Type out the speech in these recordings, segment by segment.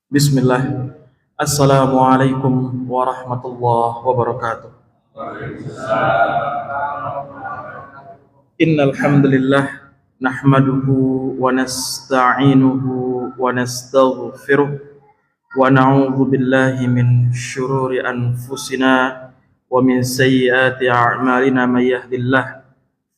Bismillah. Assalamualaikum warahmatullahi wabarakatuh. Innal hamdalillah nahmaduhu wa nasta'inuhu wa nastaghfiruh wa na'udzu billahi min shururi anfusina wa min sayyiati a'malina may yahdihillahu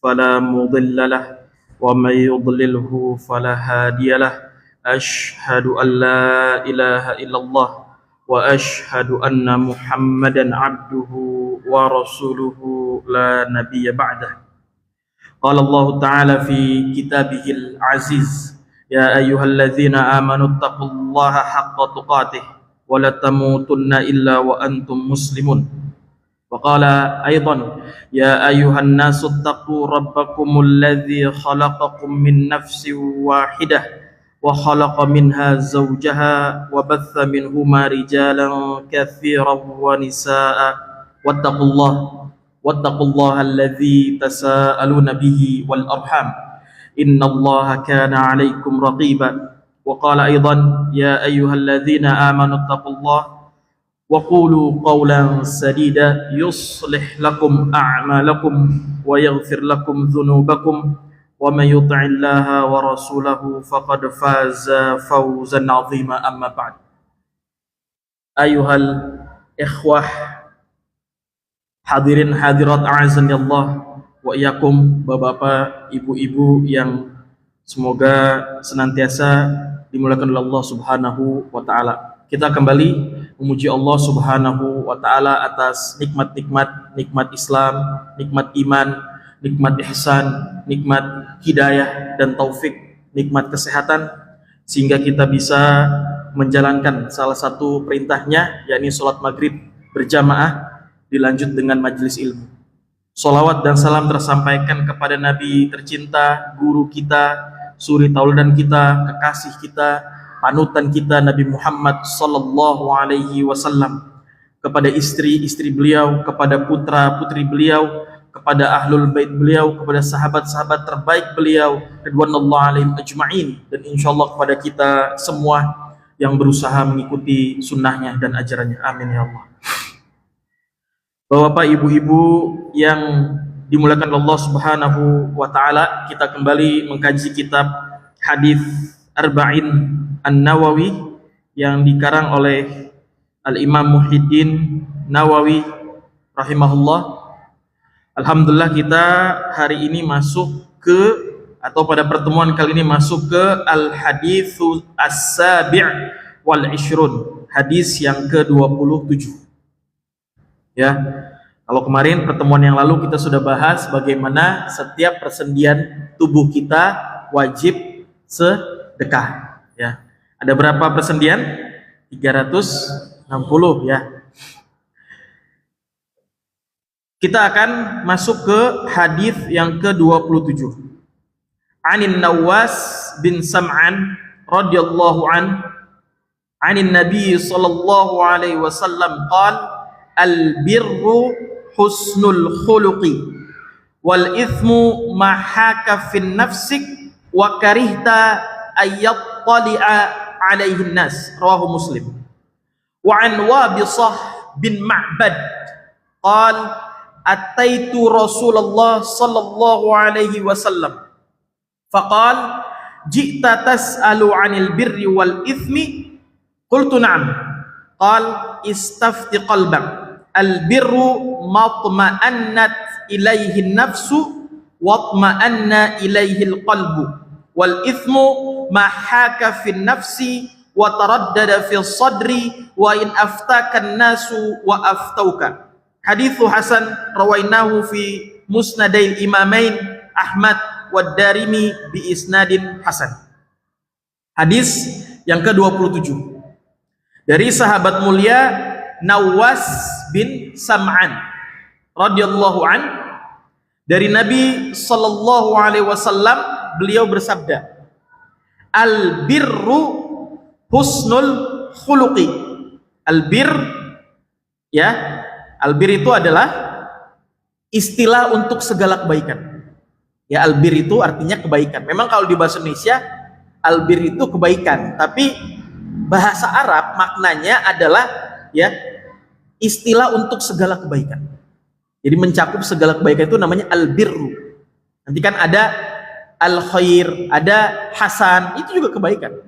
fala mudilla lahu wa may yudlilhu fala hadiyalah. Ashhadu an la ilaha illallah wa ashhadu anna Muhammadan abduhu wa rasuluhu la nabiyya ba'dah. Qala Allah Ta'ala fi kitabihil aziz, ya ayyuhalladzina amanu taqullaha haqqa tuqatih wa la tamutunna illa wa antum muslimun. Wa qala aidan, ya ayyuhan nasu taqu rabbakumul ladzi khalaqakum min nafsin wahidah wa khalaqa minha zawjaha wa batha minhuma rijalan katsiran wa nisaa wattaqullaha alladzi tasaaluna bihi wal arham innallaha kana 'alaikum raqiba. Wa qala aidan, ya ayyuhalladzina amanu taqullaha wa qulu qawlan sadida yuslih lakum a'malakum wa yaghfir lakum dhunubakum wa may yuti'illaha wa rasulahu faqad faza fawzan 'azima. Amma ba'd. Ayuhal ikhwah hadirin hadirat a'azzani Allah wa iyyakum, bapak-bapak, ibu-ibu yang semoga senantiasa dimuliakan oleh Allah Subhanahu wa taala. Kita kembali memuji Allah Subhanahu wa taala atas nikmat Islam, nikmat iman, nikmat ihsan, nikmat hidayah dan taufik, nikmat kesehatan, sehingga kita bisa menjalankan salah satu perintahnya, yakni sholat maghrib berjamaah dilanjut dengan majelis ilmu. Sholawat dan salam tersampaikan kepada Nabi tercinta, guru kita, suri tauladan kita, kekasih kita, panutan kita, Nabi Muhammad sallallahu alaihi wasallam, kepada istri-istri beliau, kepada putra-putri beliau, kepada ahlul bait beliau, kepada sahabat-sahabat terbaik beliau ridwanullah alaihim ajma'in, dan insyaallah kepada kita semua yang berusaha mengikuti sunnahnya dan ajarannya. Amin ya Allah. Bapak, ibu-ibu yang dimuliakan Allah Subhanahu wa taala, kita kembali mengkaji kitab Hadis Arba'in An-Nawawi yang dikarang oleh Al-Imam Muhyiddin Nawawi rahimahullah. Alhamdulillah, kita hari ini masuk ke, atau pada pertemuan kali ini masuk ke Al-Hadithu As-Sabi' wal Ishrun, hadis yang ke-27. Ya, kalau kemarin pertemuan yang lalu kita sudah bahas bagaimana setiap persendian tubuh kita wajib sedekah. Ya, ada berapa persendian? 360 ya. Kita akan masuk ke hadis yang ke-27. Anin Nawas bin Sam'an radhiyallahu anin Nabi sallallahu alaihi wasallam qala al-birru husnul khuluqi wal ithmu ma haka fin nafsik wa karihta ayyattali'a alaihi nas. Rawahu Muslim. Wa an Wabisah bin Ma'bad qala ataitu Rasulullah sallallahu alaihi wasallam faqal ji'ta tas'alu 'anil birri wal ithmi qultu na'am qal istafti qalbak al birru matma'annat ilaihi nafsu watma'anna ilaihi al qalbu wal ithmu ma haka fi nafsi wa taraddada fi sadri wa in aftaka an-nasu wa aftauka. Hadithu hasan rawainahu fi musnadail imamain Ahmad wa Darimi bi isnadin hasan. Hadis yang ke-27 dari sahabat mulia Nawas bin Sam'an radhiyallahu an, dari Nabi sallallahu alaihi wasallam, beliau bersabda, al birru husnul khuluqi. Al bir, ya, albir itu adalah istilah untuk segala kebaikan. Ya, albir itu artinya kebaikan. Memang kalau di bahasa Indonesia albir itu kebaikan, tapi bahasa Arab maknanya adalah ya istilah untuk segala kebaikan. Jadi mencakup segala kebaikan itu namanya albirru. Nanti kan ada al-khair, ada hasan, itu juga kebaikan.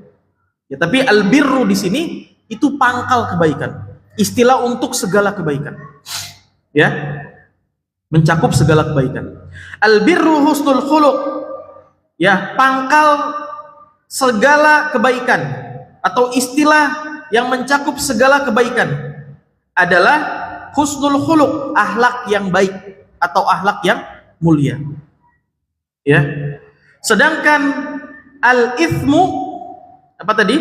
Ya, tapi albirru di sini itu pangkal kebaikan. Istilah untuk segala kebaikan. Ya. Mencakup segala kebaikan. Albirru husnul khuluq. Ya, pangkal segala kebaikan atau istilah yang mencakup segala kebaikan adalah husnul khuluq, akhlak yang baik atau akhlak yang mulia. Ya. Sedangkan al-ithmu apa tadi?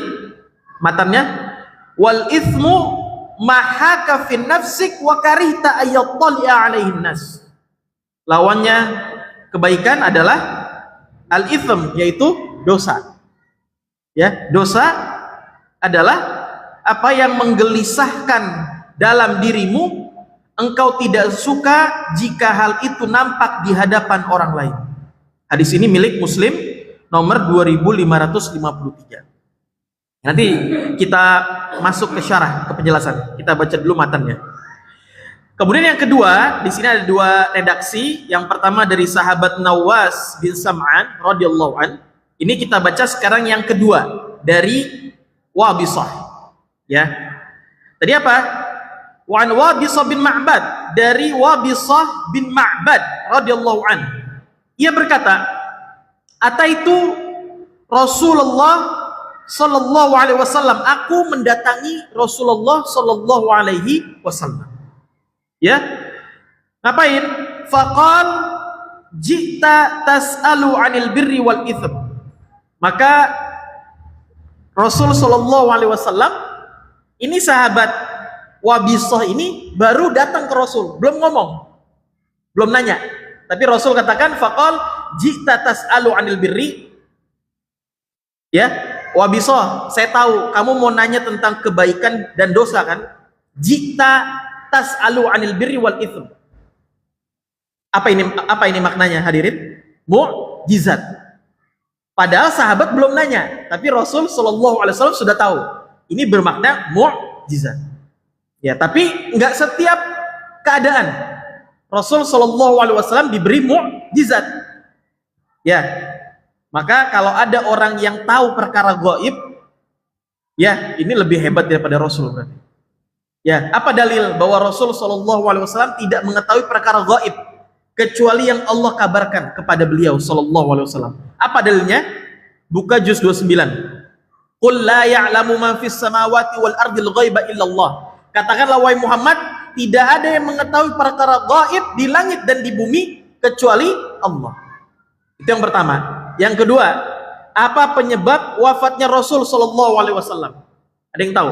Matannya wal ithmu mahaka fin nafsik wa karihta ayattali'a 'alaihin nas. Lawannya kebaikan adalah al-ithm, yaitu dosa. Ya, dosa adalah apa yang menggelisahkan dalam dirimu, engkau tidak suka jika hal itu nampak di hadapan orang lain. Hadis ini milik Muslim nomor 2553. Nanti kita masuk ke syarah, ke penjelasan. Kita baca dulu matannya. Kemudian yang kedua, di sini ada dua redaksi. Yang pertama dari sahabat Nawas bin Sam'an radhiyallahu an. Ini kita baca sekarang yang kedua dari Wabisah. Ya. Tadi apa? Wa an Wabisah bin Ma'bad, dari Wabisah bin Ma'bad radhiyallahu an. Ia berkata, "Ataitu Rasulullah sallallahu alaihi wasallam, aku mendatangi Rasulullah sallallahu alaihi wasallam." Ya. Ngapain? Faqal ji'ta tas'alu 'anil birri wal ithm. Maka Rasul sallallahu alaihi wasallam, ini sahabat Wabisah ini baru datang ke Rasul, belum ngomong, belum nanya. Tapi Rasul katakan faqal ji'ta tas'alu 'anil birri. Ya, Wabisah, saya tahu kamu mau nanya tentang kebaikan dan dosa kan? Ji'ta tas'alu 'anil birri wal ithm. Apa ini maknanya hadirin? Mukjizat. Padahal sahabat belum nanya, tapi Rasul sallallahu alaihi wasallam sudah tahu. Ini bermakna mukjizat. Ya, tapi enggak setiap keadaan Rasul sallallahu alaihi wasallam diberi mukjizat. Ya. Maka kalau ada orang yang tahu perkara gaib, ya, ini lebih hebat daripada Rasul berarti. Ya, apa dalil bahwa Rasul sallallahu alaihi wasallam tidak mengetahui perkara gaib kecuali yang Allah kabarkan kepada beliau sallallahu alaihi wasallam? Apa dalilnya? Buka juz 29. Qul la ya'lamu man fis samawati wal ardil ghaiba illallah. Katakanlah wahai Muhammad, tidak ada yang mengetahui perkara gaib di langit dan di bumi kecuali Allah. Itu yang pertama. Yang kedua, apa penyebab wafatnya Rasul sallallahu alaihi wasallam? Ada yang tahu?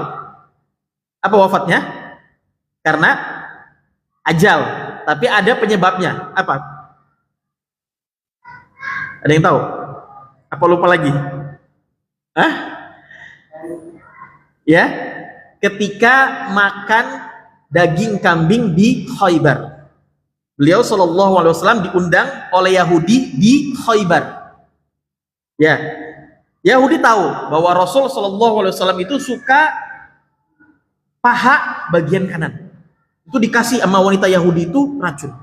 Apa wafatnya? Karena ajal. Tapi ada penyebabnya. Apa? Ada yang tahu? Apa lupa lagi? Hah? Ya? Ketika makan daging kambing di Khaybar. Beliau sallallahu alaihi wasallam diundang oleh Yahudi di Khaybar. Ya. Yahudi tahu bahwa Rasul sallallahu alaihi wasallam itu suka paha bagian kanan. Itu dikasih sama wanita Yahudi itu racun.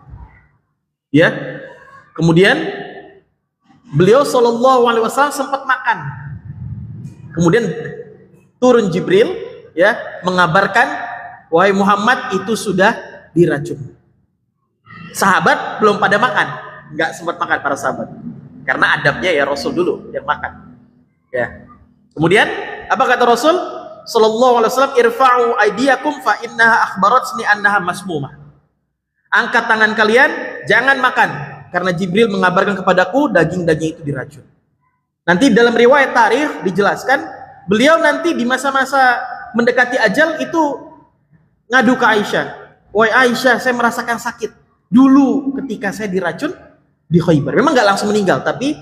Ya. Kemudian beliau sallallahu alaihi wasallam sempat makan. Kemudian turun Jibril, ya, mengabarkan wahai Muhammad itu sudah diracun. Sahabat belum pada makan, nggak sempat makan para sahabat. Karena adabnya ya Rasul dulu yang makan. Ya. Kemudian apa kata Rasul sallallahu alaihi wasallam? Irfa'u aydiyakum fa innaha akhbaratni annaha masmumah. Angkat tangan kalian, jangan makan karena Jibril mengabarkan kepadaku daging-daging itu diracun. Nanti dalam riwayat tarikh dijelaskan, beliau nanti di masa-masa mendekati ajal itu ngadu ke Aisyah. Wahai Aisyah, saya merasakan sakit dulu ketika saya diracun di Khaybar. Memang nggak langsung meninggal, tapi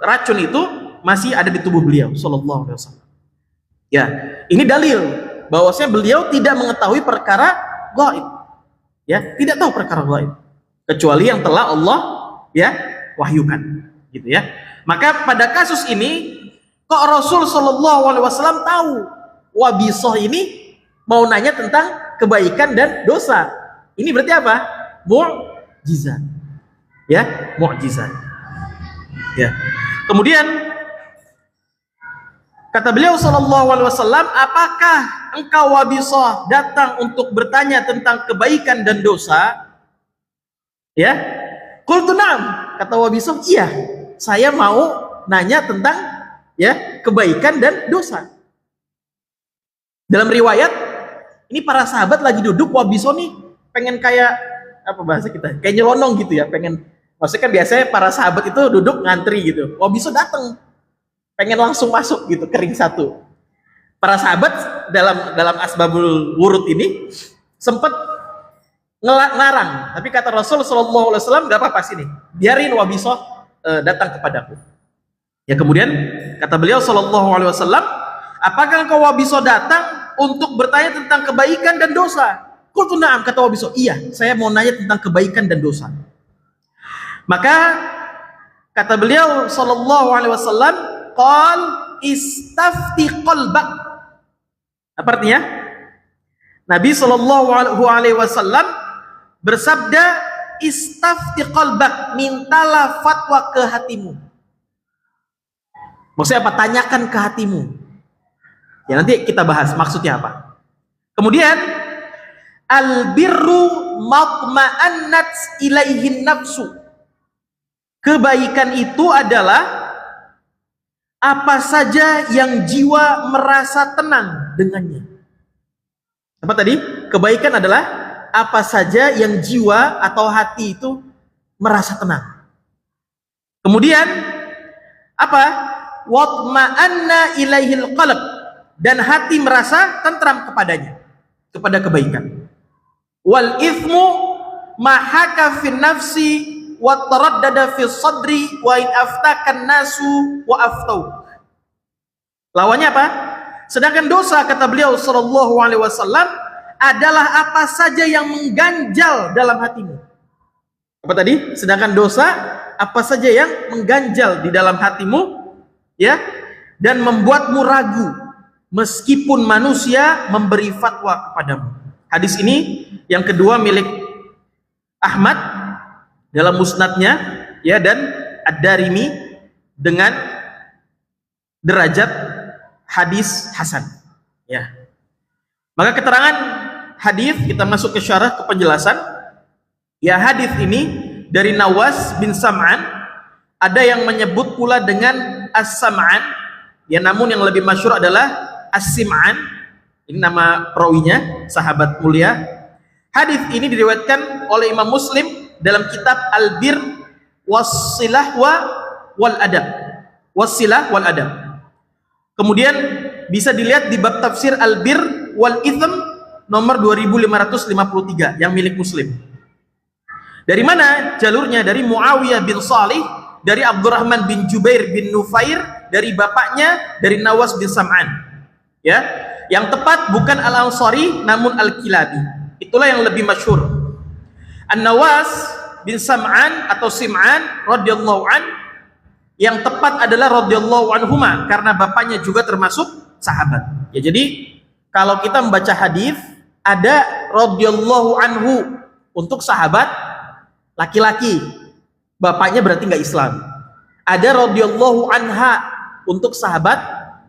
racun itu masih ada di tubuh beliau sallallahu alaihi wasallam. Ya, ini dalil bahwasanya beliau tidak mengetahui perkara gaib. Ya, tidak tahu perkara gaib kecuali yang telah Allah ya wahyukan, gitu ya. Maka pada kasus ini Kok Rasul Shallallahu Alaihi Wasallam tahu Wabisoh ini mau nanya tentang kebaikan dan dosa? Ini berarti apa? Mu'jizat. Ya, mu'jizat. Ya. Kemudian kata beliau Shallallahu Alaihi Wasallam, apakah engkau Wabisoh datang untuk bertanya tentang kebaikan dan dosa? Ya, qultu na'am, kata Wabisoh, iya, saya mau nanya tentang ya kebaikan dan dosa. Dalam riwayat ini para sahabat lagi duduk, Wabisoh nih pengen kayak apa bahasa kita, kayak nyelonong gitu ya, pengen, maksudnya kan biasanya para sahabat itu duduk ngantri gitu, Wabisoh datang pengen langsung masuk gitu, kering satu. Para sahabat dalam asbabul wurud ini sempat ngelarang, tapi kata Rasul Shallallahu Alaihi Wasallam, gak apa-apa sini, biarin Wabisoh datang kepadaku. Ya, kemudian kata beliau Shallallahu Alaihi Wasallam, apakah engkau Wabisoh datang untuk bertanya tentang kebaikan dan dosa? Qultu na'am, kata Wabisoh, iya, saya mau nanya tentang kebaikan dan dosa. Maka kata beliau Shallallahu Alaihi Wasallam, qal istafti qalbak. Apa artinya? Nabi Shallallahu Alaihi Wasallam bersabda, istafti qalbak, mintalah fatwa ke hatimu. Maksudnya apa? Tanyakan ke hatimu. Ya, nanti kita bahas maksudnya apa. Kemudian albirru matma'annat ilaihin nafsu. Kebaikan itu adalah apa saja yang jiwa merasa tenang dengannya. Apa tadi? Kebaikan adalah apa saja yang jiwa atau hati itu merasa tenang. Kemudian apa? Watma'anna ilaihil qalb, dan hati merasa tentram kepadanya, kepada kebaikan. Wal ithmu mahaka fin nafsi wa taraddada fi sadri wa in aftakan nasu wa aftau. Lawannya apa? Sedangkan dosa, kata beliau Shallallahu Alaihi Wasallam, adalah apa saja yang mengganjal dalam hatimu. Apa tadi? Sedangkan dosa apa saja yang mengganjal di dalam hatimu, ya, dan membuatmu ragu meskipun manusia memberi fatwa kepadamu. Hadis ini yang kedua milik Ahmad dalam musnadnya, ya, dan Ad-Darimi dengan derajat hadis hasan, ya. Maka keterangan hadis, kita masuk ke syarah, ke penjelasan. Ya, hadis ini dari Nawas bin Sam'an, ada yang menyebut pula dengan As-Sam'an, ya, namun yang lebih masyhur adalah As-Sim'an. Ini nama perawinya, sahabat mulia. Hadis ini diriwayatkan oleh Imam Muslim dalam kitab Al-Bir Wassilah wal Adab. Wassilah wal Adab. Kemudian bisa dilihat di bab tafsir Al-Bir wal Itham nomor 2553 yang milik Muslim. Dari mana jalurnya? Dari Muawiyah bin Salih, dari Abdurrahman bin Jubair bin Nufair, dari bapaknya, dari Nawas bin Sam'an. Ya, yang tepat bukan Al-Ansari namun Al-Kilabi. Itulah yang lebih masyhur. An-Nawas bin Sam'an atau Sim'an radhiyallahu an, yang tepat adalah radhiyallahu anhuma, karena bapaknya juga termasuk sahabat. Ya, jadi kalau kita membaca hadis ada radhiyallahu anhu untuk sahabat laki-laki, bapaknya berarti nggak Islam. Ada radhiyallahu anha untuk sahabat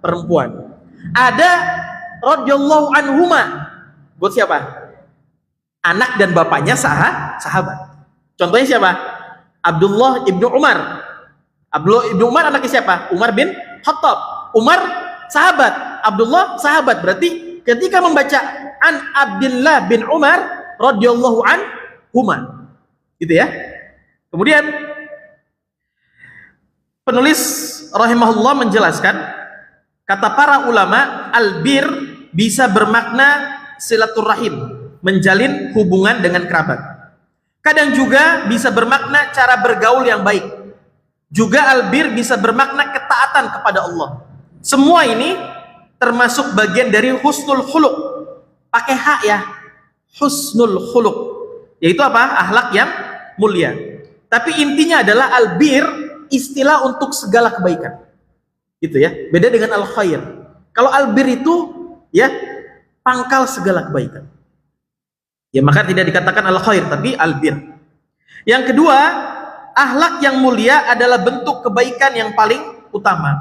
perempuan. Ada radhiyallahu anhuma buat siapa? Anak dan bapaknya sahabat. Contohnya siapa? Abdullah ibnu Umar. Abdullah ibnu Umar anaknya siapa? Umar bin Khattab. Umar sahabat, Abdullah sahabat. Berarti ketika membaca an Abdullah bin Umar radhiyallahu anhuma, gitu ya. Kemudian penulis rahimahullah menjelaskan, kata para ulama, albir bisa bermakna silaturahim, menjalin hubungan dengan kerabat. Kadang juga bisa bermakna cara bergaul yang baik. Juga albir bisa bermakna ketaatan kepada Allah. Semua ini termasuk bagian dari husnul khuluq. Pakai hak ya, husnul khuluq, yaitu apa? Akhlak yang mulia. Tapi intinya adalah albir istilah untuk segala kebaikan. Gitu ya. Beda dengan al-khair. Kalau albir itu ya pangkal segala kebaikan. Ya maka tidak dikatakan al-khair tapi albir. Yang kedua, akhlak yang mulia adalah bentuk kebaikan yang paling utama.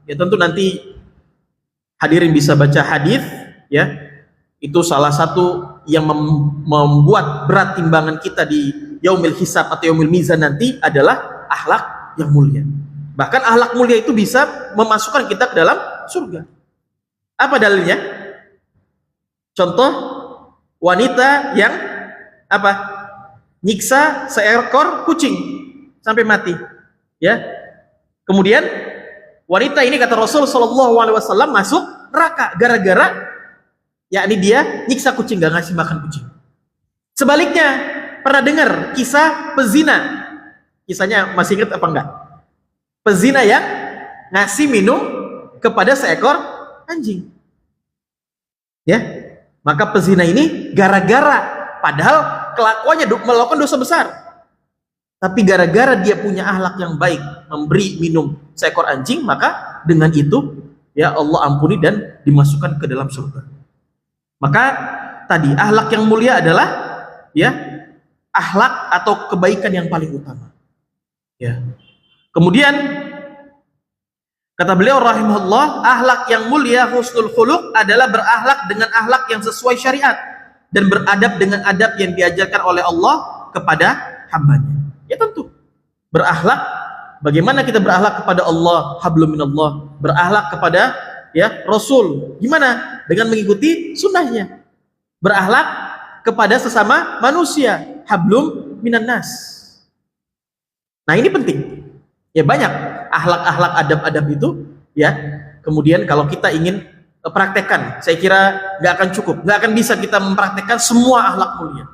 Ya tentu nanti hadirin bisa baca hadis ya. Itu salah satu yang membuat berat timbangan kita di yaumil hisab atau yaumil mizan nanti adalah akhlak yang mulia. Bahkan akhlak mulia itu bisa memasukkan kita ke dalam surga. Apa dalilnya? Contoh wanita yang apa? Nyiksa seekor kucing sampai mati. Ya. Kemudian wanita ini kata Rasul sallallahu alaihi wasallam masuk neraka gara-gara yakni dia nyiksa kucing, gak ngasih makan kucing. Sebaliknya, pernah dengar kisah pezina? Kisahnya masih ingat apa enggak? Pezina yang ngasih minum kepada seekor anjing. Ya, maka pezina ini gara-gara padahal kelakuannya melakukan dosa besar, tapi gara-gara dia punya akhlak yang baik, memberi minum seekor anjing, maka dengan itu ya Allah ampuni dan dimasukkan ke dalam surga. Maka tadi akhlak yang mulia adalah ya akhlak atau kebaikan yang paling utama. Ya. Kemudian kata beliau rahimahullah, akhlak yang mulia husnul khuluq adalah berakhlak dengan akhlak yang sesuai syariat dan beradab dengan adab yang diajarkan oleh Allah kepada hambanya. Ya tentu berakhlak, bagaimana kita berakhlak kepada Allah, hablum minallah, berakhlak kepada ya Rasul, gimana? Dengan mengikuti sunnahnya. Berakhlak kepada sesama manusia, hablum minan nas. Nah ini penting. Ya banyak akhlak-akhlak adab-adab itu ya. Kemudian kalau kita ingin praktekkan, saya kira nggak akan cukup, nggak akan bisa kita mempraktekkan semua akhlak mulia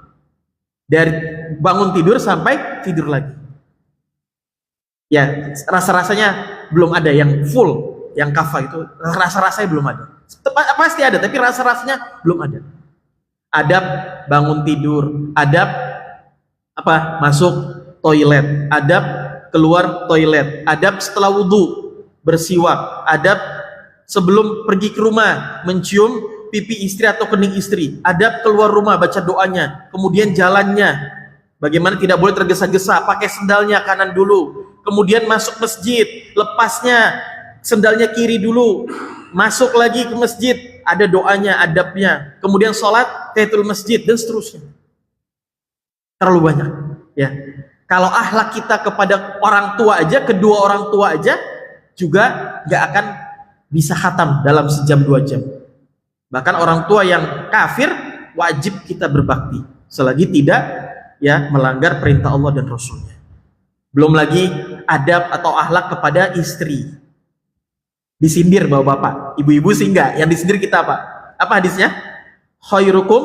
dari bangun tidur sampai tidur lagi. Ya rasa-rasanya belum ada yang full, yang kafah itu rasa-rasanya belum ada. Pasti ada, tapi rasa-rasanya belum ada. Adab bangun tidur, adab apa masuk toilet, adab keluar toilet, adab setelah wudhu bersiwak, adab sebelum pergi ke rumah mencium pipi istri atau kening istri, adab keluar rumah baca doanya, kemudian jalannya bagaimana tidak boleh tergesa-gesa, pakai sendalnya kanan dulu, kemudian masuk masjid lepasnya sendalnya kiri dulu, masuk lagi ke masjid ada doanya, adabnya, kemudian sholat tahiyatul masjid dan seterusnya. Terlalu banyak ya. Kalau akhlak kita kepada orang tua aja, kedua orang tua aja juga gak akan bisa khatam dalam sejam 2 jam. Bahkan orang tua yang kafir wajib kita berbakti selagi tidak ya melanggar perintah Allah dan Rasulnya. Belum lagi adab atau akhlak kepada istri. Disindir bapak-bapak, ibu-ibu sih enggak. Yang disindir kita apa? Apa hadisnya? Khairukum,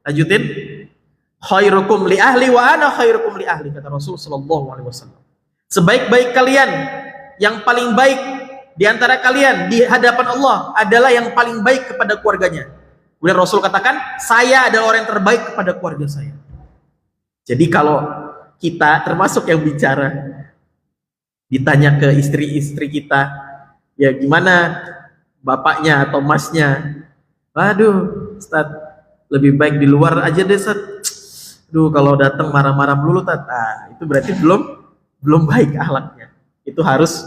lanjutin. Khairukum li ahli wa ana khairukum li ahli, kata Rasul sallallahu alaihi wasallam. Sebaik-baik kalian, yang paling baik di antara kalian di hadapan Allah adalah yang paling baik kepada keluarganya. Kemudian Rasul katakan, saya adalah orang yang terbaik kepada keluarga saya. Jadi kalau kita termasuk yang bicara ditanya ke istri-istri kita, ya gimana bapaknya atau masnya? Waduh, Ustaz, lebih baik di luar aja deh, Ustaz. Duh, kalau datang marah-marah melulu, itu berarti belum baik akhlaknya. Itu harus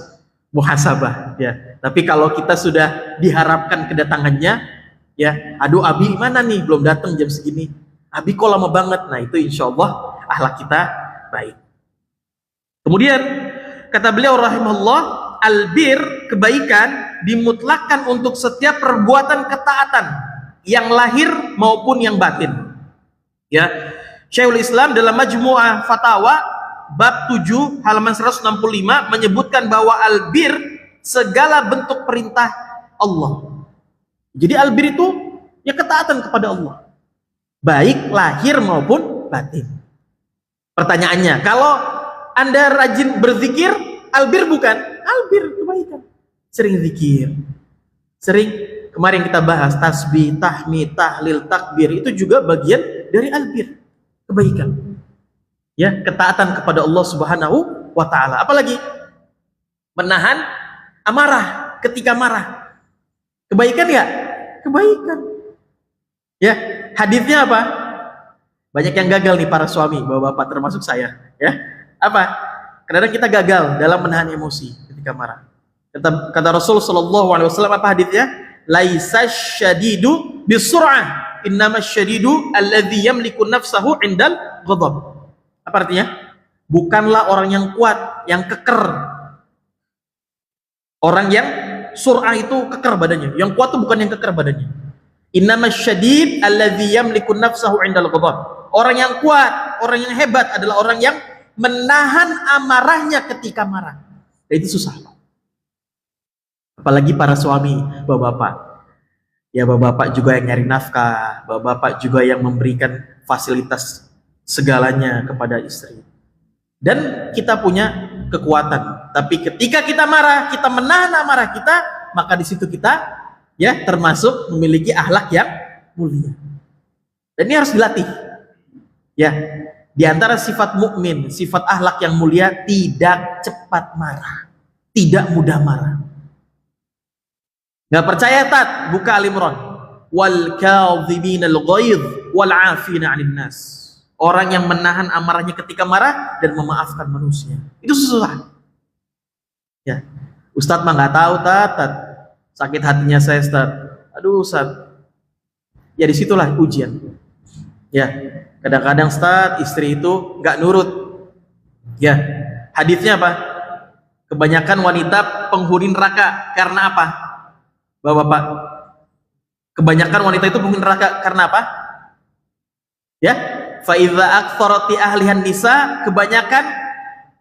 muhasabah ya. Tapi kalau kita sudah diharapkan kedatangannya ya, aduh Abi mana nih belum datang jam segini, Abi kok lama banget, nah itu insya Allah akhlak kita baik. Kemudian kata beliau rahimahullah, albir, kebaikan dimutlakkan untuk setiap perbuatan ketaatan yang lahir maupun yang batin ya. Syekhul Islam dalam Majmu'ah Fatawa bab 7 halaman 165 menyebutkan bahwa albir segala bentuk perintah Allah. Jadi albir itu ya ketaatan kepada Allah, baik lahir maupun batin. Pertanyaannya, kalau Anda rajin berzikir, albir bukan? Albir kebaikan. Sering zikir, sering kemarin kita bahas tasbih, tahmid, tahlil, takbir, itu juga bagian dari albir, kebaikan. Ya, ketaatan kepada Allah Subhanahu wa taala. Apalagi menahan amarah. ketika marah. Kebaikan nggak? Kebaikan. Ya, hadisnya apa? Banyak yang gagal nih para suami, bapak-bapak termasuk saya. Ya, apa? Kadang-kadang kita gagal dalam menahan emosi ketika marah. Kata Rasul Shallallahu Alaihi Wasallam, apa hadisnya? Laisa syadidu bisur'ah, innama syadidu alladzi yamliku nafsahu indal ghadab. Apa artinya? Bukanlah orang yang kuat, yang keker. Orang yang sur'ah itu keker badannya. Yang kuat itu bukan yang keker badannya. Innama syadid alladzi yamliku nafsahu indal ghadab. Orang yang kuat, orang yang hebat adalah orang yang menahan amarahnya ketika marah. Dan itu susah. Apalagi para suami, bapak-bapak. Ya, bapak-bapak juga yang nyari nafkah, bapak-bapak juga yang memberikan fasilitas segalanya kepada istri. Dan kita punya kekuatan. Tapi ketika kita marah, kita menahan amarah kita, maka di situ kita ya termasuk memiliki akhlak yang mulia. Dan ini harus dilatih. Ya, di antara sifat mukmin, sifat akhlak yang mulia, tidak cepat marah, tidak mudah marah. Nggak percaya, tat, buka Al-Imran. Wal kadhibinal ghaidh wal 'afina 'anil nas. Orang yang menahan amarahnya ketika marah dan memaafkan manusia. Itu susah. Ya. Ustadz mah nggak tahu, tat. Sakit hatinya saya, Ustaz. Aduh, Ustaz. Ya disitulah ujian. Ya. Kadang-kadang, Ustaz, istri itu nggak nurut. Ya. Hadisnya apa? Kebanyakan wanita penghuni neraka karena apa? Bapak-bapak, kebanyakan wanita itu penghuni neraka karena apa? Ya, fa idza aktsarati ahlihan nisa, kebanyakan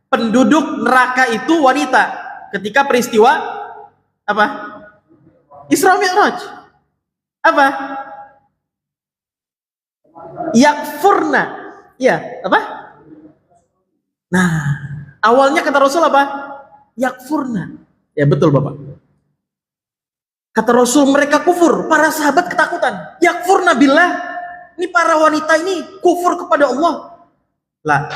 penduduk neraka itu wanita. Ketika peristiwa apa? Isra Mi'raj. Apa? Yakfurna. Ya, apa? Nah, awalnya kata Rasul apa? Yakfurna. Ya betul, Bapak. Kata Rasul, mereka kufur, para sahabat ketakutan. Yakfurna billah, ini para wanita ini kufur kepada Allah. La,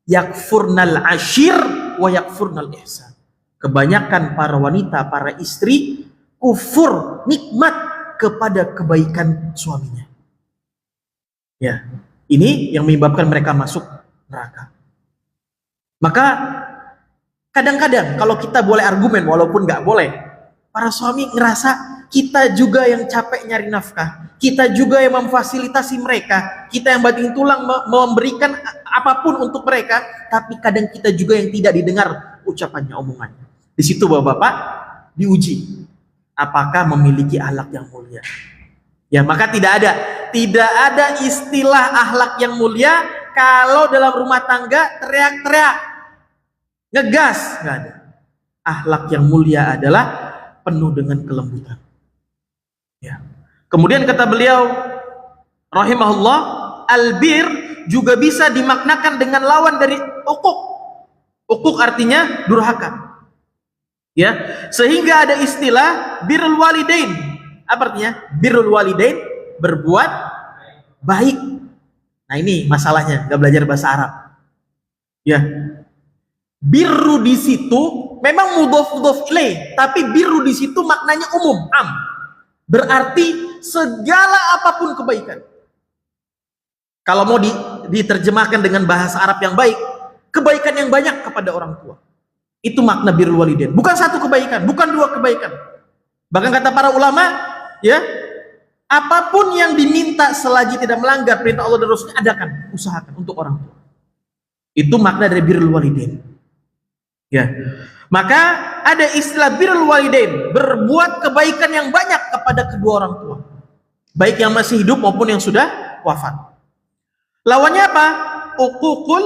yakfurnal ashir wa yakfurnal ihsan. Kebanyakan para wanita, para istri kufur nikmat kepada kebaikan suaminya. Ya, ini yang menyebabkan mereka masuk neraka. Maka kadang-kadang kalau kita boleh argumen, walaupun nggak boleh, para suami ngerasa kita juga yang capek nyari nafkah, kita juga yang memfasilitasi mereka, kita yang banting tulang memberikan apapun untuk mereka, tapi kadang kita juga yang tidak didengar ucapannya, omongannya. Di situ bapak-bapak diuji apakah memiliki akhlak yang mulia. Ya, maka tidak ada istilah akhlak yang mulia kalau dalam rumah tangga teriak-teriak, ngegas, nggak ada. Akhlak yang mulia adalah penuh dengan kelembutan. Ya. Kemudian kata beliau rahimahullah, albir juga bisa dimaknakan dengan lawan dari uquq. Uquq artinya durhaka. Ya, sehingga ada istilah birrul walidain. Apa artinya? Birrul walidain, berbuat baik. Nah, ini masalahnya, nggak belajar bahasa Arab. Ya. Birru di situ memang mudhof ilaih, tapi birru di situ maknanya umum, am. Berarti segala apapun kebaikan. Kalau mau diterjemahkan dengan bahasa Arab yang baik, kebaikan yang banyak kepada orang tua. Itu makna birrul walidain. Bukan satu kebaikan, bukan dua kebaikan. Bahkan kata para ulama, ya, apapun yang diminta selagi tidak melanggar perintah Allah dan Rasulnya, adakan, usahakan untuk orang tua. Itu makna dari birrul walidain. Ya. Maka ada istilah birrul walidain, berbuat kebaikan yang banyak kepada kedua orang tua, baik yang masih hidup maupun yang sudah wafat. Lawannya apa? Uququl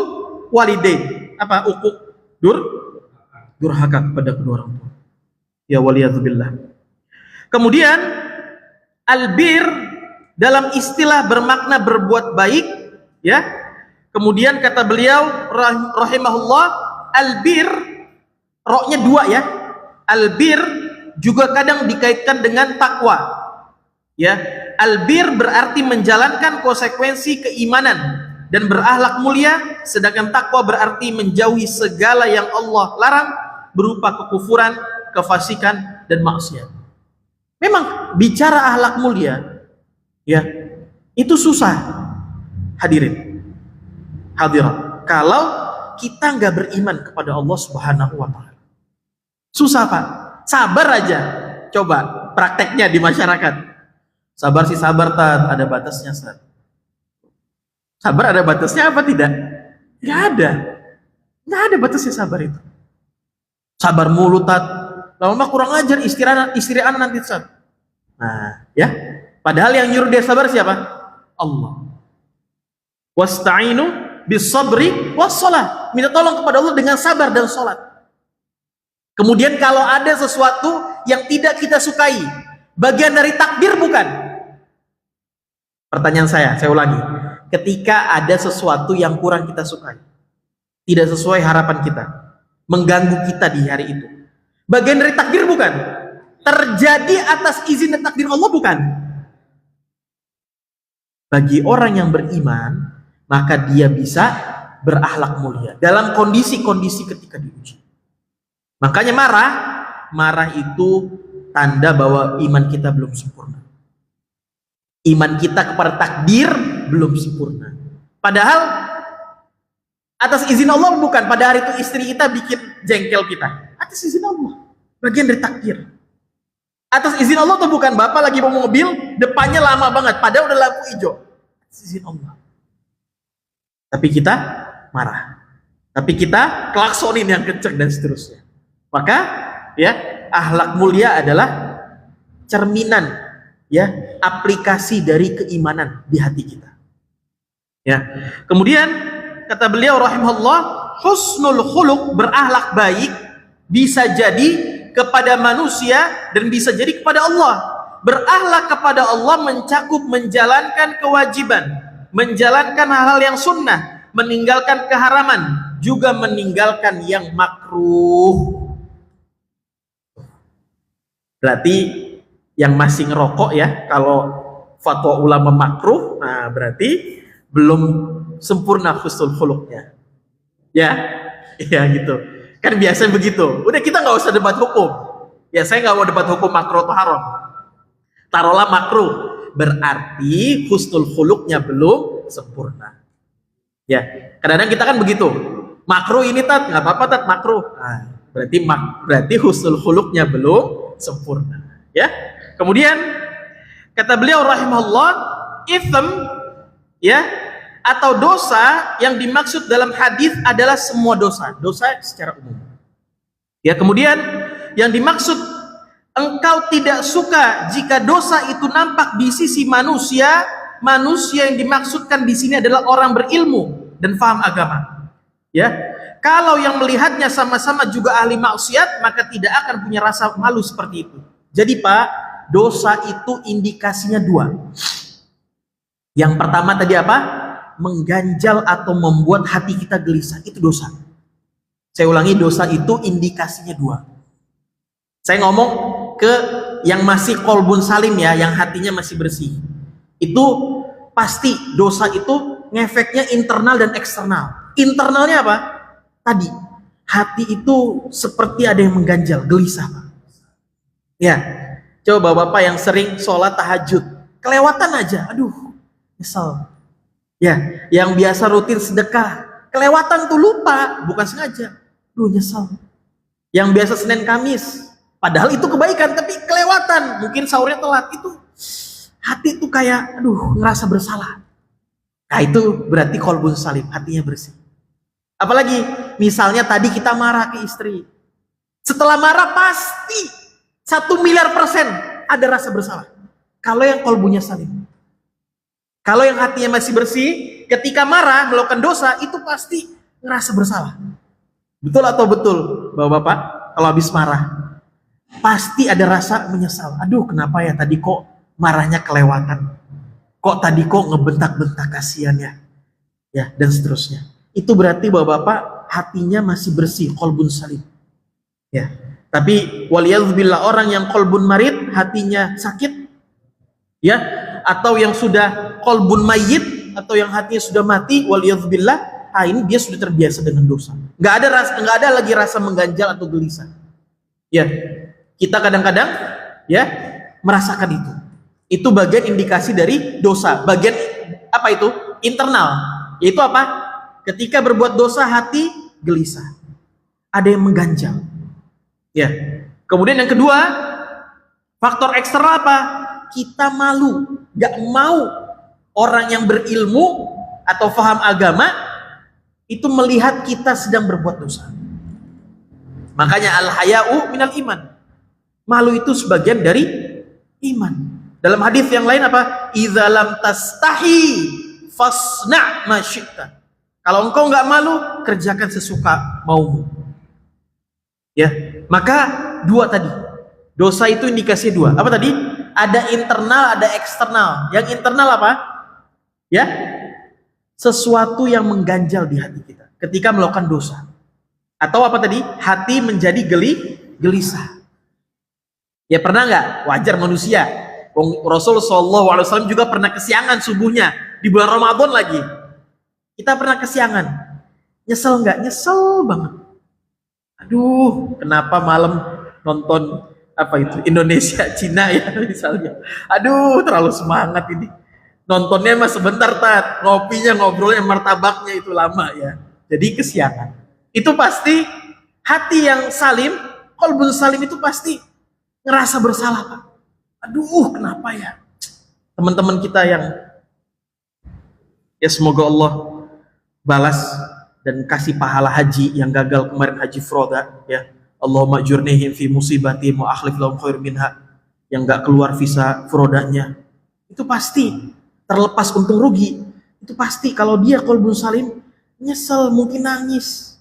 walidain. Apa uquq? Durhaka kepada kedua orang tua. Ya waliyadzubillah. Kemudian albir dalam istilah bermakna berbuat baik, ya. Kemudian kata beliau rahimahullah, albir roknya dua, ya. Albir juga kadang dikaitkan dengan takwa. Ya, albir berarti menjalankan konsekuensi keimanan dan berakhlak mulia, sedangkan takwa berarti menjauhi segala yang Allah larang berupa kekufuran, kefasikan, dan maksiat. Memang bicara akhlak mulia, ya, itu susah, hadirin, hadirat. Kalau kita nggak beriman kepada Allah Subhanahu wa Ta'ala, susah Pak. Sabar aja, coba prakteknya di masyarakat. Sabar sih sabar, Tat, ada batasnya, Tat. Sabar ada batasnya apa tidak? Nggak ada. Nggak ada batasnya sabar itu. Sabar mulu, Tat. Lama-lama kurang ajar, istri anak nanti, Tat. Nah, ya. Padahal yang nyuruh dia sabar siapa? Allah. Wasta'inu bis-sabri was-shalah. Minta tolong kepada Allah dengan sabar dan sholat. Kemudian kalau ada sesuatu yang tidak kita sukai, bagian dari takdir bukan? Pertanyaan saya ulangi. Ketika ada sesuatu yang kurang kita sukai, tidak sesuai harapan kita, mengganggu kita di hari itu, bagian dari takdir bukan? Terjadi atas izin dan takdir Allah bukan? Bagi orang yang beriman, maka dia bisa berakhlak mulia dalam kondisi-kondisi ketika diuji. Makanya marah itu tanda bahwa iman kita belum sempurna. Iman kita kepada takdir belum sempurna. Padahal atas izin Allah bukan, pada hari itu istri kita bikin jengkel kita, atas izin Allah, bagian dari takdir. Atas izin Allah atau bukan, bapak lagi mau mobil, depannya lama banget, padahal udah lampu hijau, atas izin Allah. Tapi kita marah, tapi kita klaksonin yang kenceng dan seterusnya. Maka ya, akhlak mulia adalah cerminan, ya, aplikasi dari keimanan di hati kita. Ya. Kemudian kata beliau rahimahullah, husnul khuluq, berakhlak baik, bisa jadi kepada manusia dan bisa jadi kepada Allah. Berakhlak kepada Allah mencakup menjalankan kewajiban, menjalankan hal-hal yang sunnah, meninggalkan keharaman, juga meninggalkan yang makruh. Berarti yang masih ngerokok ya, kalau fatwa ulama makruh, nah berarti belum sempurna husnul khuluqnya. Ya gitu. Kan biasanya begitu. Udah, kita nggak usah debat hukum. Ya, saya nggak mau debat hukum makruh atau haram. Taruhlah makruh, berarti husnul khuluqnya belum sempurna. Ya, kadang-kadang kita kan begitu. Makruh ini, Tat, nggak apa-apa, Tat, makruh. Nah, berarti husnul khuluqnya belum sempurna. Ya. Kemudian kata beliau rahimahullah, itsm, ya, atau dosa yang dimaksud dalam hadis adalah semua dosa secara umum. Ya, kemudian yang dimaksud, engkau tidak suka jika dosa itu nampak di sisi manusia. Manusia yang dimaksudkan di sini adalah orang berilmu dan paham agama. Ya, kalau yang melihatnya sama-sama juga ahli maksiat, maka tidak akan punya rasa malu seperti itu. Jadi Pak, dosa itu indikasinya dua. Yang pertama tadi apa? Mengganjal atau membuat hati kita gelisah, itu dosa. Saya ulangi, dosa itu indikasinya dua. Saya ngomong ke yang masih qalbun salim ya, yang hatinya masih bersih. Itu pasti dosa itu ngefeknya internal dan eksternal. Internalnya apa? Tadi, hati itu seperti ada yang mengganjal, gelisah Pak. Ya, coba bapak yang sering sholat tahajud, kelewatan aja, aduh, nyesel. Ya, yang biasa rutin sedekah, kelewatan tuh, lupa, bukan sengaja, aduh nyesel. Yang biasa Senin Kamis, padahal itu kebaikan, tapi kelewatan, mungkin sahurnya telat, itu hati tuh kayak, aduh, ngerasa bersalah. Nah itu berarti qalbun salim, hatinya bersih. Apalagi misalnya tadi kita marah ke istri, setelah marah pasti 1.000.000% ada rasa bersalah. Kalau yang qalbunya salim, kalau yang hatinya masih bersih, ketika marah melakukan dosa itu pasti ngerasa bersalah. Betul atau betul bapak-bapak? Kalau habis marah pasti ada rasa menyesal. Aduh, kenapa ya tadi kok marahnya kelewatan, kok tadi kok ngebentak-bentak, kasihan ya, ya, dan seterusnya. Itu berarti bapak-bapak hatinya masih bersih, qalbun salim. Ya. Tapi waliyadzubillah, orang yang qalbun marid, hatinya sakit, ya, atau yang sudah qalbun mayyit, atau yang hatinya sudah mati, waliyadzubillah, ini dia sudah terbiasa dengan dosa. Nggak ada lagi rasa mengganjal atau gelisah. Ya. Kita kadang-kadang ya merasakan itu. Itu bagian indikasi dari dosa. Bagian apa itu? Internal. Yaitu apa? Ketika berbuat dosa hati gelisah. Ada yang mengganjal. Ya. Kemudian yang kedua, faktor eksternal apa? Kita malu, gak mau orang yang berilmu atau paham agama itu melihat kita sedang berbuat dosa. Makanya al-haya'u minal iman. Malu itu sebagian dari iman. Dalam hadis yang lain apa? Idza lam tastahi fasna' ma syi'ta. Kalau engkau nggak malu, kerjakan sesuka maumu. Ya, maka dua tadi. Dosa itu indikasi dua. Apa tadi? Ada internal, ada eksternal. Yang internal apa? Ya, sesuatu yang mengganjal di hati kita ketika melakukan dosa. Atau apa tadi? Hati menjadi gelisah. Ya pernah nggak? Wajar manusia. Rasul Shallallahu Alaihi Wasallam juga pernah kesiangan subuhnya di bulan Ramadan lagi. Kita pernah kesiangan. Nyesel nggak? Nyesel banget. Aduh, kenapa malam nonton apa itu Indonesia Cina ya misalnya. Aduh, terlalu semangat ini. Nontonnya mah sebentar tat, ngopinya ngobrolnya martabaknya itu lama ya. Jadi kesiangan. Itu pasti hati yang salim, qalbun salim itu pasti ngerasa bersalah, Pak. Aduh, kenapa ya? Teman-teman kita yang ya semoga Allah balas dan kasih pahala haji yang gagal kemarin haji Froda ya. Allahumma jurnihim fi musibatihim wa akhlif lahum khair minha, yang enggak keluar visa Frodanya. Itu pasti terlepas untung rugi. Itu pasti kalau dia qalbun salim nyesel, mungkin nangis.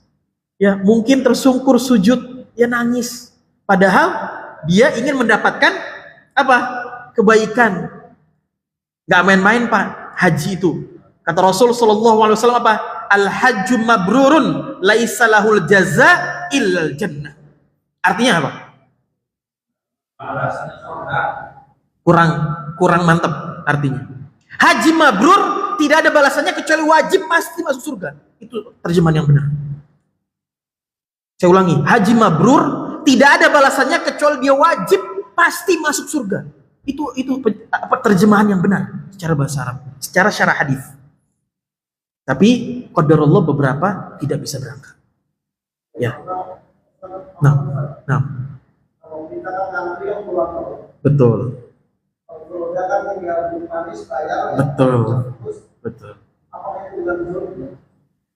Ya, mungkin tersungkur sujud, ya nangis. Padahal dia ingin mendapatkan apa? Kebaikan. Gak main-main Pak, haji itu. Kata Rasul Shallallahu Alaihi Wasallam apa? Al-hajju mabrurun laisa lahul jaza illal jannah. Artinya apa? Kurang mantap artinya. Haji mabrur tidak ada balasannya kecuali wajib pasti masuk surga. Itu terjemahan yang benar. Saya ulangi, haji mabrur tidak ada balasannya kecuali dia wajib pasti masuk surga. Itu terjemahan yang benar secara bahasa Arab, secara syarah hadis. Tapi qadarullah beberapa tidak bisa berangkat. Ya. Nah. Betul. Betul.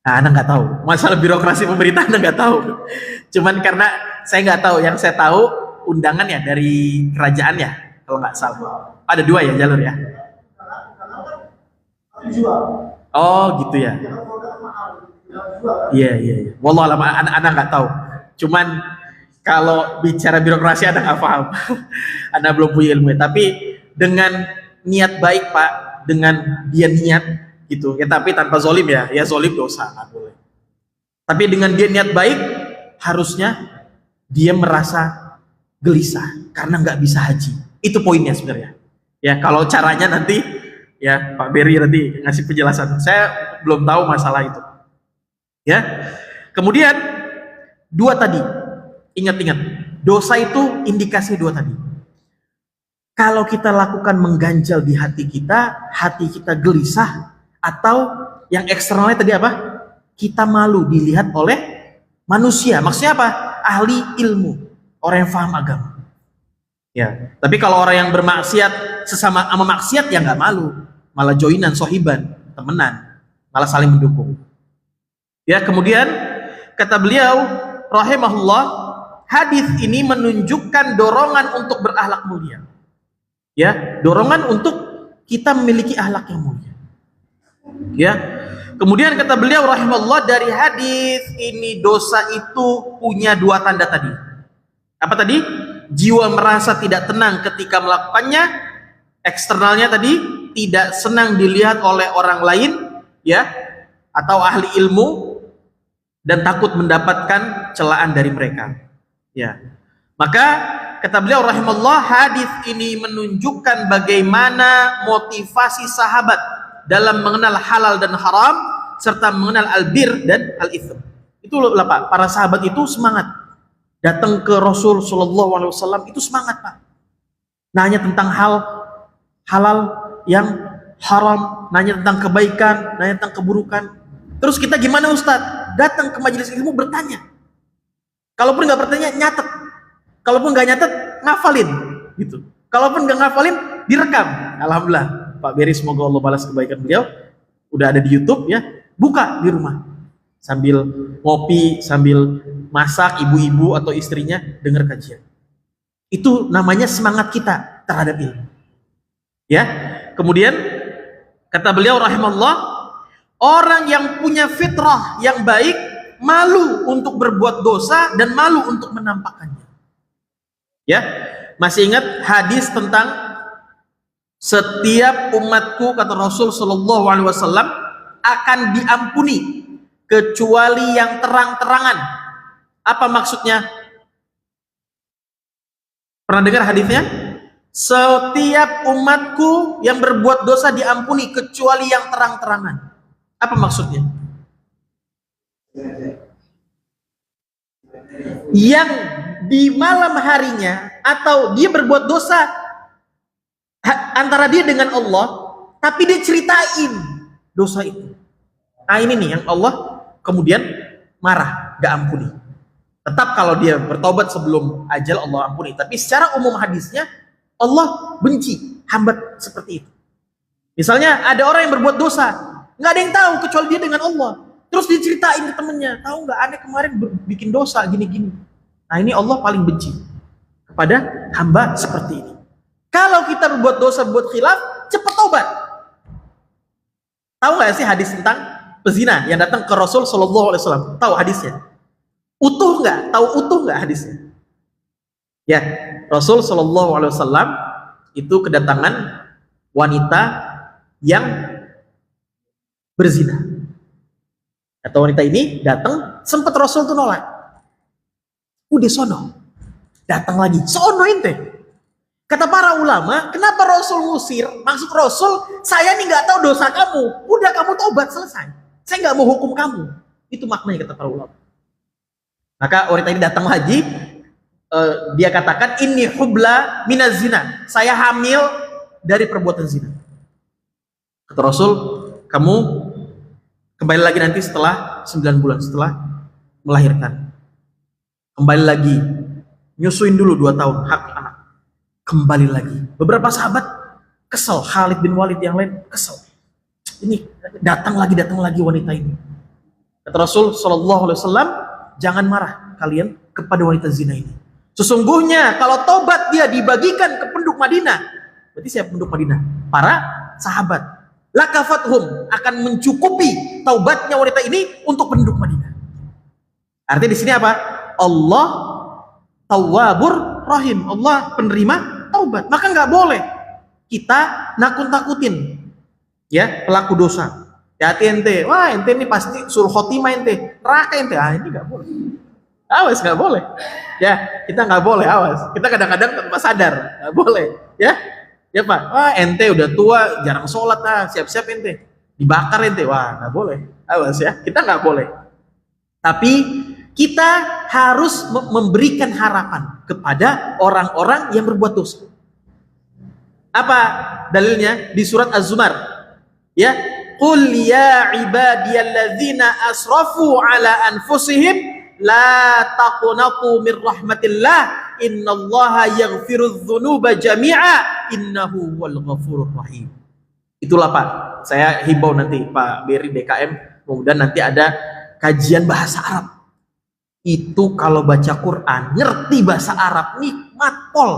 Nah, Anda nggak tahu. Masalah birokrasi pemerintah Anda nggak tahu. Cuman karena saya nggak tahu, yang saya tahu undangan ya dari kerajaan ya, kalau nggak salah. Ada dua ya jalur ya. Oh gitu ya. Iya. Wallahualam, Anda nggak tahu. Cuman kalau bicara birokrasi Anda nggak paham. Anda belum punya ilmu. Tapi dengan niat baik Pak, dengan dia niat gitu ya, tapi tanpa zolim ya zolim dosa, nggak boleh. Tapi dengan dia niat baik, harusnya dia merasa gelisah karena nggak bisa haji. Itu poinnya sebenarnya. Ya kalau caranya nanti ya Pak Beri nanti ngasih penjelasan. Saya belum tahu masalah itu. Ya. Kemudian dua tadi, ingat-ingat, dosa itu indikasi dua tadi. Kalau kita lakukan mengganjal di hati kita gelisah, atau yang eksternalnya tadi apa? Kita malu dilihat oleh manusia. Maksudnya apa? Ahli ilmu, orang yang paham agama. Ya, tapi kalau orang yang bermaksiat sesama sama maksiat ya nggak malu, malah joinan, sohiban, temenan, malah saling mendukung. Ya, kemudian kata beliau rahimahullah, hadis ini menunjukkan dorongan untuk berakhlak mulia. Ya, dorongan untuk kita memiliki akhlak yang mulia. Ya. Kemudian kata beliau rahimahullah, dari hadis ini dosa itu punya dua tanda tadi. Apa tadi? Jiwa merasa tidak tenang ketika melakukannya. Eksternalnya tadi tidak senang dilihat oleh orang lain, ya, atau ahli ilmu, dan takut mendapatkan celaan dari mereka. Ya. Maka kata beliau rahimahullah, hadis ini menunjukkan bagaimana motivasi sahabat dalam mengenal halal dan haram serta mengenal albir dan al-itsm. Itu Pak, para sahabat itu semangat datang ke Rasul Shallallahu Alaihi Wasallam itu semangat Pak. Nanya tentang hal halal yang haram, nanya tentang kebaikan, nanya tentang keburukan. Terus kita gimana Ustadz? Datang ke majelis ilmu bertanya. Kalaupun nggak bertanya, nyatet. Kalaupun nggak nyatet, ngafalin. Gitu. Kalaupun nggak ngafalin, direkam. Alhamdulillah, Pak Beri semoga Allah balas kebaikan beliau. Udah ada di YouTube ya. Buka di rumah. Sambil ngopi, sambil masak, ibu-ibu atau istrinya dengar kajian. Itu namanya semangat kita terhadap ilmu. Ya. Kemudian kata beliau rahimahullah, orang yang punya fitrah yang baik malu untuk berbuat dosa dan malu untuk menampakkannya. Ya, masih ingat hadis tentang setiap umatku kata Rasul Shallallahu Alaihi Wasallam akan diampuni kecuali yang terang-terangan. Apa maksudnya? Pernah dengar hadisnya? Setiap umatku yang berbuat dosa diampuni kecuali yang terang-terangan. Apa maksudnya? Yang di malam harinya atau dia berbuat dosa antara dia dengan Allah, tapi dia ceritain dosa itu. Nah ini nih yang Allah kemudian marah, gak ampuni. Tetap kalau dia bertobat sebelum ajal Allah ampuni. Tapi secara umum hadisnya Allah benci hamba seperti itu. Misalnya ada orang yang berbuat dosa, nggak ada yang tahu kecuali dia dengan Allah. Terus diceritain ke temennya, tahu nggak aneh kemarin bikin dosa gini-gini. Nah ini Allah paling benci kepada hamba seperti ini. Kalau kita berbuat dosa, berbuat khilaf, cepat tobat. Tahu nggak sih hadis tentang pezina yang datang ke Rasul Shallallahu Alaihi Wasallam? Tahu hadisnya? Utuh nggak? Tahu utuh nggak hadisnya? Ya, Rasul Shallallahu Alaihi Wasallam itu kedatangan wanita yang berzina. Atau wanita ini datang, sempat Rasul tuh nolak. Udah sono, datang lagi, sono ente. Kata para ulama, kenapa Rasul ngusir? Maksud Rasul, saya nih nggak tahu dosa kamu. Udah kamu tobat selesai. Saya nggak mau hukum kamu. Itu maknanya kata para ulama. Maka wanita ini datang lagi, dia katakan ini hubla minaz zina. Saya hamil dari perbuatan zina. Kata Rasul, kamu kembali lagi nanti setelah 9 bulan setelah melahirkan. Kembali lagi, nyusuin dulu 2 tahun hak anak. Kembali lagi. Beberapa sahabat kesel, Khalid bin Walid yang lain kesel. Ini datang lagi wanita ini. Kata Rasul Shallallahu Alaihi Wasallam, jangan marah kalian kepada wanita zina ini. Sesungguhnya kalau taubat dia dibagikan ke penduduk Madinah. Berarti siapa penduduk Madinah? Para sahabat. Lakafathum, akan mencukupi taubatnya wanita ini untuk penduduk Madinah. Artinya di sini apa? Allah Tawwabur Rahim. Allah penerima taubat. Maka nggak boleh kita nakut-nakutin ya pelaku dosa. Hati ente, wah ente ini pasti suruh khotimah ente, neraka ente. Ah ini nggak boleh. Awas nggak boleh. Ya kita nggak boleh awas. Kita kadang-kadang tanpa sadar nggak boleh. Ya Pak. Wah ente udah tua, jarang sholat, siap-siap ente dibakar ente. Wah nggak boleh. Awas ya. Kita nggak boleh. Tapi kita harus memberikan harapan kepada orang-orang yang berbuat dosa. Apa dalilnya? Di surat Az-Zumar. Ya, qul ya ibadiyalladzina asrafu ala anfusihim la taqnatu mir rahmatillah innallaha yaghfirudz dzunuba jami'a innahu wal ghafurur rahim. Itulah Pak, saya himbau nanti Pak Beri DKM, kemudian nanti ada kajian bahasa Arab. Itu kalau baca Quran, ngerti bahasa Arab, nikmat pol.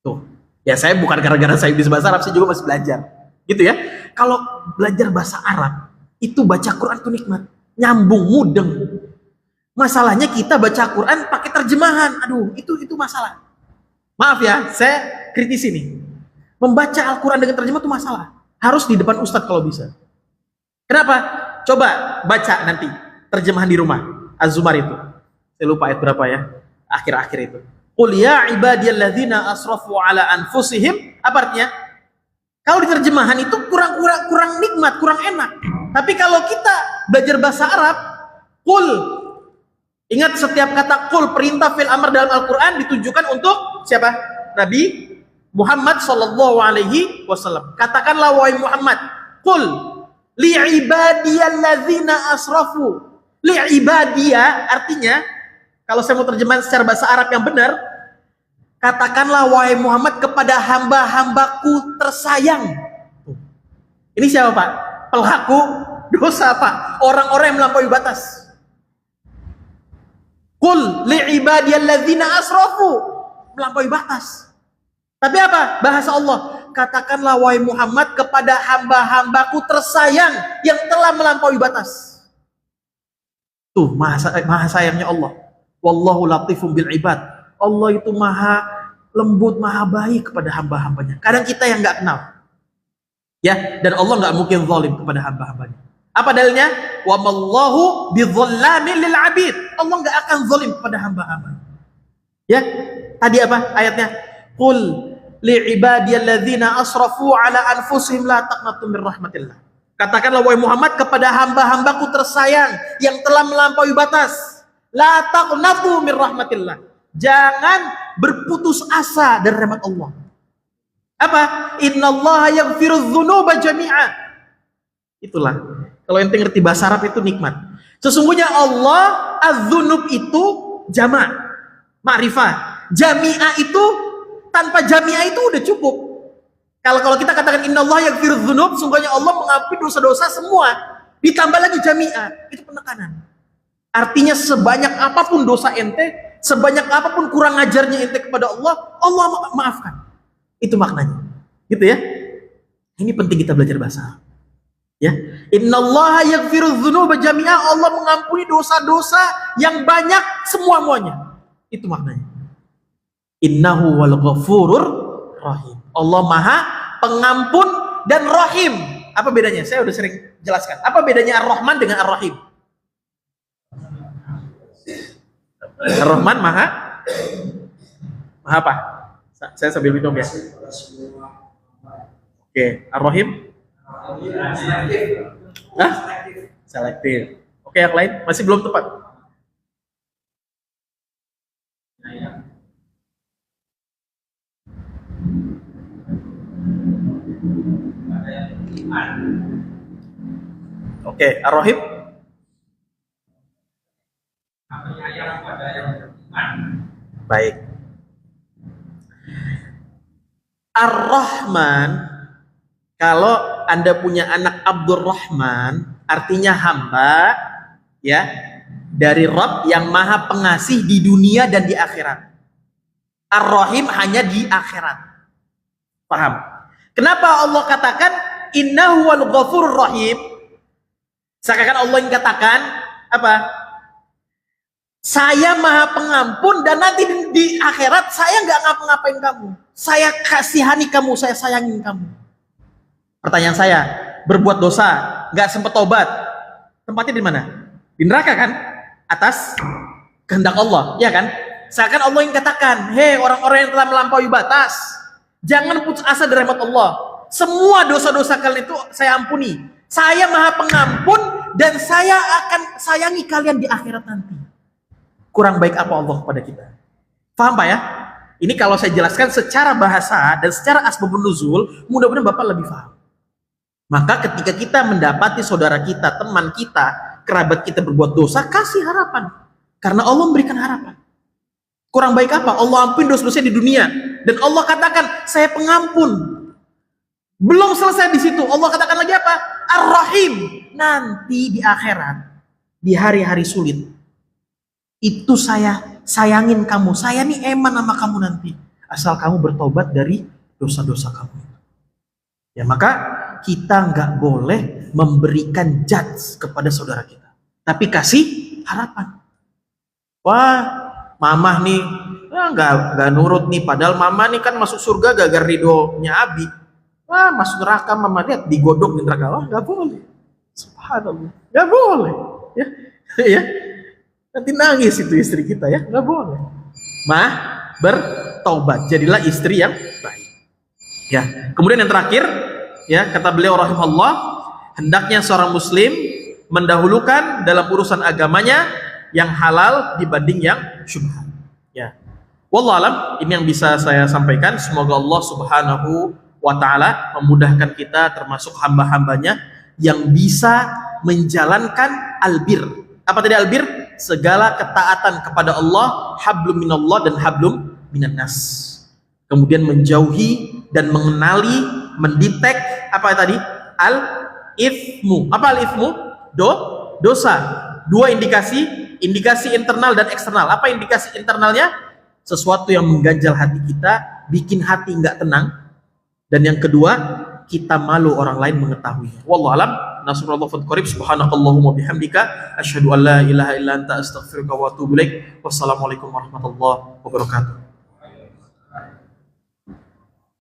Tuh, ya saya bukan gara-gara saya bisa bahasa Arab, saya juga masih belajar. Gitu ya. Kalau belajar bahasa Arab, itu baca Quran itu nikmat, nyambung, mudeng. Masalahnya kita baca Quran pakai terjemahan. Aduh, itu masalah. Maaf ya, saya kritis ini. Membaca Al-Quran dengan terjemah itu masalah. Harus di depan ustadz kalau bisa. Kenapa? Coba baca nanti terjemahan di rumah. Az-Zumar itu. Saya lupa ayat berapa ya. Akhir-akhir itu. Qul ya ibadiyalladzina asrafu ala anfusihim. Apa artinya? Kalau di terjemahan itu kurang nikmat, kurang enak. Tapi kalau kita belajar bahasa Arab, qul Ingat, setiap kata qul, perintah fil amr dalam Al-Quran ditujukan untuk siapa? Nabi Muhammad sallallahu alaihi wasallam. Katakanlah wahai Muhammad, qul li ibadiyalladzina asrafu. Li ibadiya artinya, kalau saya mau terjemahan secara bahasa Arab yang benar, katakanlah wahai Muhammad kepada hamba-hambaku tersayang. Ini siapa Pak? Pelaku dosa Pak, orang-orang yang melampaui batas. Qul li'ibadiyalladzina asrafu, melampaui batas. Tapi apa? Bahasa Allah, katakanlah wahai Muhammad kepada hamba-hambaku tersayang yang telah melampaui batas. Tuh maha sayangnya Allah. Wallahu latifum bil ibad. Allah itu maha lembut, maha baik kepada hamba-hambanya. Kadang kita yang nggak kenal. Ya, dan Allah nggak mungkin zalim kepada hamba-hambanya. Apa dalilnya? Wa mallahu bidzalamin lil abid. Allah nggak akan zalim kepada hamba-hamba. Ya, tadi apa ayatnya? Qul li ibadiyalladzina asrafu ala anfusihim la taqnatu mir rahmatillah. Katakanlah wahai Muhammad kepada hamba-hambaku tersayang yang telah melampaui batas, la taqnatu mir rahmatillah. Jangan berputus asa dari rahmat Allah. Apa? Innallaha yaghfirudz dzunuba jami'a. Itulah. Kalau ente ngerti bahasa Arab itu nikmat. Sesungguhnya Allah az-dzunub itu jama', ma'rifah. Jami'ah itu tanpa jami'ah itu udah cukup. Kalau kita katakan innallaha yaghfirudz dzunub, sungguhnya Allah mengampuni dosa-dosa semua. Ditambah lagi jami'ah, itu penekanan. Artinya sebanyak apapun dosa ente, sebanyak apapun kurang ajarnya ente kepada Allah, Allah maafkan. Itu maknanya. Gitu ya. Ini penting kita belajar bahasa Arab. Ya, innallaha yaghfirudz dzunuba jami'a, Allah mengampuni dosa-dosa yang banyak semua-muanya. Itu maknanya. Innahu wal ghafurur rahim. Allah Maha Pengampun dan Rahim. Apa bedanya? Saya udah sering jelaskan. Apa bedanya Ar-Rahman dengan Ar-Rahim? Ar-Rahman Maha apa? Saya sambil minum ya. Oke, Ar-Rahim? Hah? Selektif. Oke, yang lain masih belum tepat. Oke, Ar-Rahim. Baik. Ar-Rahman, kalau Anda punya anak Abdurrahman, artinya hamba, ya, dari Rabb yang Maha Pengasih di dunia dan di akhirat. Ar-Rahim hanya di akhirat. Paham? Kenapa Allah katakan innahu wal ghafurur rahim? Seakan Allah yang katakan apa? Saya Maha Pengampun dan nanti di akhirat saya nggak ngapa-ngapain kamu. Saya kasihani kamu, saya sayangin kamu. Pertanyaan saya, berbuat dosa, nggak sempat tobat, tempatnya di mana? Di neraka kan? Atas kehendak Allah, ya kan? Seakan Allah yang katakan, hei orang-orang yang telah melampaui batas, jangan putus asa dari rahmat Allah. Semua dosa-dosa kalian itu saya ampuni. Saya Maha Pengampun dan saya akan sayangi kalian di akhirat nanti. Kurang baik apa Allah kepada kita? Paham Pak ya? Ini kalau saya jelaskan secara bahasa dan secara asbabun nuzul, mudah-mudahan Bapak lebih paham. Maka ketika kita mendapati saudara kita, teman kita, kerabat kita berbuat dosa, kasih harapan. Karena Allah memberikan harapan. Kurang baik apa? Allah ampuni dosa-dosa di dunia. Dan Allah katakan, saya pengampun. Belum selesai di situ. Allah katakan lagi apa? Ar-Rahim. Nanti di akhirat, di hari-hari sulit, itu saya sayangin kamu. Saya nih eman sama kamu nanti. Asal kamu bertobat dari dosa-dosa kamu. Ya maka kita nggak boleh memberikan judge kepada saudara kita. Tapi kasih harapan. Wah, mamah nih nggak nurut nih. Padahal mama nih kan masuk surga gara-gara ridhonya Abi. Wah, masuk neraka mama, lihat digodok di neraka. Wah, nggak boleh. Subhanallah, nggak boleh. Ya, ya. Nanti nangis itu istri kita ya, nggak boleh. Bertaubat, jadilah istri yang baik. Ya, kemudian yang terakhir, ya kata beliau rahimahullah, hendaknya seorang muslim mendahulukan dalam urusan agamanya yang halal dibanding yang syubhat. Ya. Wallahu alam, ini yang bisa saya sampaikan. Semoga Allah Subhanahu wa taala memudahkan kita termasuk hamba-hambanya yang bisa menjalankan albir. Apa tadi albir? Segala ketaatan kepada Allah, hablum minallah dan hablum minan nas. Kemudian menjauhi dan mengenali, mendetek apa tadi? Al-ithmu. Apa al-ithmu? Dosa. Dua indikasi, indikasi internal dan eksternal. Apa indikasi internalnya? Sesuatu yang mengganjal hati kita, bikin hati nggak tenang. Dan yang kedua, kita malu orang lain mengetahuinya. Wallahu alam. Nasrullah fad qarib. Subhanakallahumma bihamdika asyhadu an la ilaha illa anta astaghfiruka wa atubu ilaik. Wassalamualaikum warahmatullahi wabarakatuh.